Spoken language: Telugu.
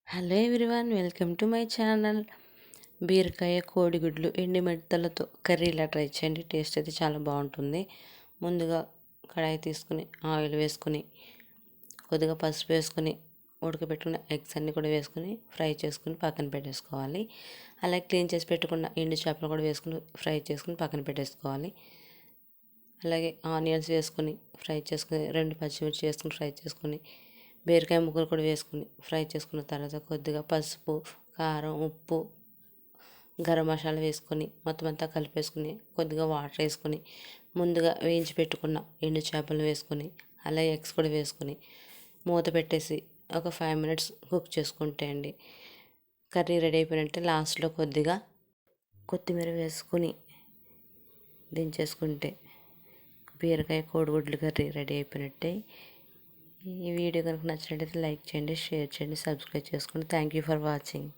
Hello everyone, welcome to my channel. బీరకాయ కోడిగుడ్లు ఎండి మిడతలతో కర్రీ ఇలా ట్రై చేయండి. టేస్ట్ అయితే చాలా బాగుంటుంది. ముందుగా కడాయి తీసుకుని ఆయిల్ వేసుకుని కొద్దిగా పసుపు వేసుకుని ఉడకబెట్టుకున్న ఎగ్స్ అన్నీ కూడా వేసుకుని ఫ్రై చేసుకుని పక్కన పెట్టేసుకోవాలి. అలాగే క్లీన్ చేసి పెట్టుకున్న ఎండు చేపలు కూడా వేసుకుని ఫ్రై చేసుకుని పక్కన పెట్టేసుకోవాలి. అలాగే ఆనియన్స్ వేసుకుని ఫ్రై చేసుకుని 2 పచ్చిమిర్చి వేసుకుని ఫ్రై చేసుకుని బీరకాయ ముక్కలు కూడా వేసుకుని ఫ్రై చేసుకున్న తర్వాత కొద్దిగా పసుపు, కారం, ఉప్పు, గరం మసాలా వేసుకొని మొత్తం అంతా కలిపేసుకుని కొద్దిగా వాటర్ వేసుకొని ముందుగా వేయించి పెట్టుకున్న ఎండు చేపలు వేసుకొని అలాగే ఎగ్స్ కూడా వేసుకొని మూత పెట్టేసి ఒక 5 మినిట్స్ కుక్ చేసుకుంటే అండి కర్రీ రెడీ అయిపోయినట్టే. లాస్ట్లో కొద్దిగా కొత్తిమీర వేసుకుని దించేసుకుంటే బీరకాయ కోడిగుడ్లు కర్రీ రెడీ అయిపోయినట్టే. ఈ వీడియో కనుక నచ్చినట్లయితే లైక్ చేయండి, షేర్ చేయండి, సబ్స్క్రైబ్ చేసుకోండి. Thank you for watching.